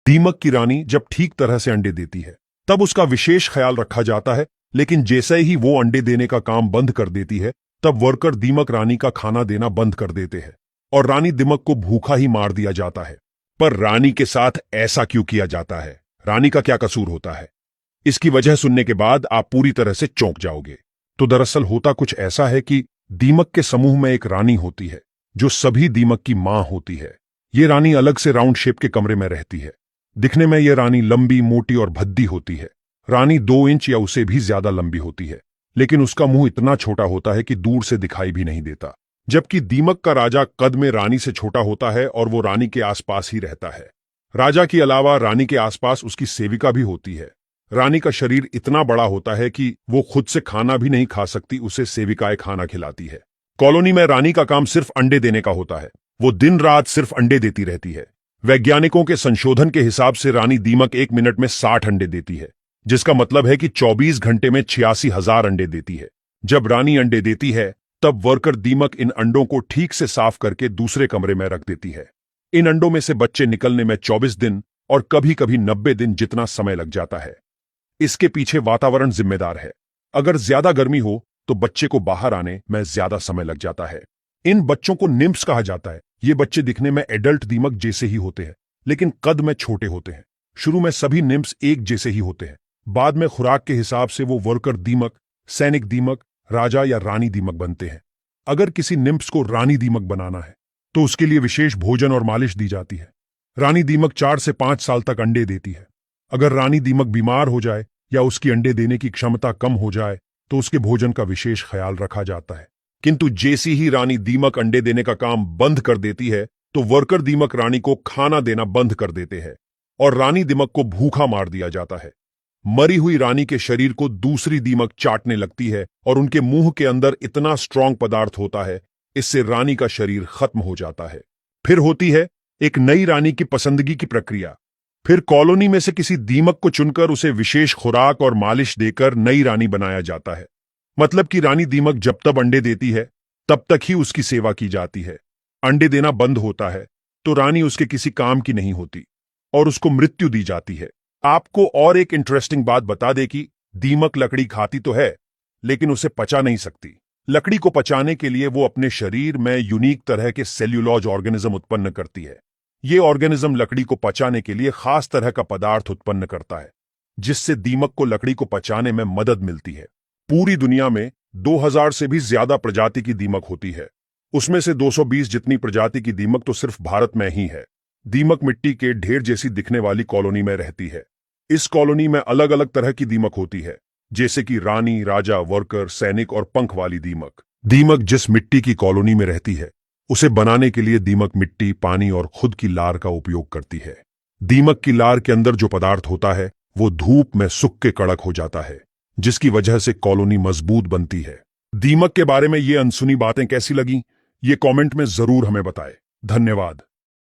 दीमक की रानी जब ठीक तरह से अंडे देती है तब उसका विशेष ख्याल रखा जाता है, लेकिन जैसे ही वो अंडे देने का काम बंद कर देती है तब वर्कर दीमक रानी का खाना देना बंद कर देते हैं और रानी दीमक को भूखा ही मार दिया जाता है। पर रानी के साथ ऐसा क्यों किया जाता है? रानी का क्या कसूर होता है? इसकी वजह सुनने के बाद आप पूरी तरह से चौंक जाओगे। तो दरअसल होता कुछ ऐसा है कि दीमक के समूह में एक रानी होती है जो सभी दीमक की मां होती है। ये रानी अलग से राउंड शेप के कमरे में रहती है। दिखने में यह रानी लंबी, मोटी और भद्दी होती है। रानी 2 इंच या उसे भी ज्यादा लंबी होती है, लेकिन उसका मुंह इतना छोटा होता है कि दूर से दिखाई भी नहीं देता। जबकि दीमक का राजा कद में रानी से छोटा होता है और वो रानी के आसपास ही रहता है। राजा के अलावा रानी के आसपास उसकी सेविका भी होती है। रानी का शरीर इतना बड़ा होता है कि वो खुद से खाना भी नहीं खा सकती, उसे सेविकाएं खाना खिलाती है। कॉलोनी में रानी का काम सिर्फ अंडे देने का होता है। वो दिन रात सिर्फ अंडे देती रहती है। वैज्ञानिकों के संशोधन के हिसाब से रानी दीमक 1 मिनट में 60 अंडे देती है, जिसका मतलब है कि 24 घंटे में 86,000 अंडे देती है। जब रानी अंडे देती है तब वर्कर दीमक इन अंडों को ठीक से साफ करके दूसरे कमरे में रख देती है। इन अंडों में से बच्चे निकलने में 24 दिन और कभी कभी 90 दिन जितना समय लग जाता है। इसके पीछे वातावरण जिम्मेदार है। अगर ज्यादा गर्मी हो तो बच्चे को बाहर आने में ज्यादा समय लग जाता है। इन बच्चों को निम्फ्स कहा जाता है। ये बच्चे दिखने में एडल्ट दीमक जैसे ही होते हैं, लेकिन कद में छोटे होते हैं। शुरू में सभी निम्फ्स एक जैसे ही होते हैं। बाद में खुराक के हिसाब से वो वर्कर दीमक, सैनिक दीमक, राजा या रानी दीमक बनते हैं। अगर किसी निम्फ्स को रानी दीमक बनाना है तो उसके लिए विशेष भोजन और मालिश दी जाती है। रानी दीमक 4 से 5 साल तक अंडे देती है। अगर रानी दीमक बीमार हो जाए या उसकी अंडे देने की क्षमता कम हो जाए तो उसके भोजन का विशेष ख्याल रखा जाता है। किंतु जैसी ही रानी दीमक अंडे देने का काम बंद कर देती है तो वर्कर दीमक रानी को खाना देना बंद कर देते हैं और रानी दीमक को भूखा मार दिया जाता है। मरी हुई रानी के शरीर को दूसरी दीमक चाटने लगती है और उनके मुंह के अंदर इतना स्ट्रांग पदार्थ होता है, इससे रानी का शरीर खत्म हो जाता है। फिर होती है एक नई रानी की पसंदगी की प्रक्रिया। फिर कॉलोनी में से किसी दीमक को चुनकर उसे विशेष खुराक और मालिश देकर नई रानी बनाया जाता है। मतलब कि रानी दीमक जब तक अंडे देती है तब तक ही उसकी सेवा की जाती है। अंडे देना बंद होता है तो रानी उसके किसी काम की नहीं होती और उसको मृत्यु दी जाती है। आपको और एक इंटरेस्टिंग बात बता दे कि दीमक लकड़ी खाती तो है, लेकिन उसे पचा नहीं सकती। लकड़ी को पचाने के लिए वो अपने शरीर में यूनिक तरह के सेल्यूलोज ऑर्गेनिज्म उत्पन्न करती है। ये ऑर्गेनिज्म लकड़ी को पचाने के लिए खास तरह का पदार्थ उत्पन्न करता है, जिससे दीमक को लकड़ी को पचाने में मदद मिलती है। पूरी दुनिया में 2000 से भी ज्यादा प्रजाति की दीमक होती है। उसमें से 220 जितनी प्रजाति की दीमक तो सिर्फ भारत में ही है। दीमक मिट्टी के ढेर जैसी दिखने वाली कॉलोनी में रहती है। इस कॉलोनी में अलग अलग तरह की दीमक होती है, जैसे कि रानी, राजा, वर्कर, सैनिक और पंख वाली दीमक। दीमक जिस मिट्टी की कॉलोनी में रहती है उसे बनाने के लिए दीमक मिट्टी, पानी और खुद की लार का उपयोग करती है। दीमक की लार के अंदर जो पदार्थ होता है वो धूप में सूख के कड़क हो जाता है, जिसकी वजह से कॉलोनी मजबूत बनती है। दीमक के बारे में ये अनसुनी बातें कैसी लगी, ये कमेंट में जरूर हमें बताएं। धन्यवाद।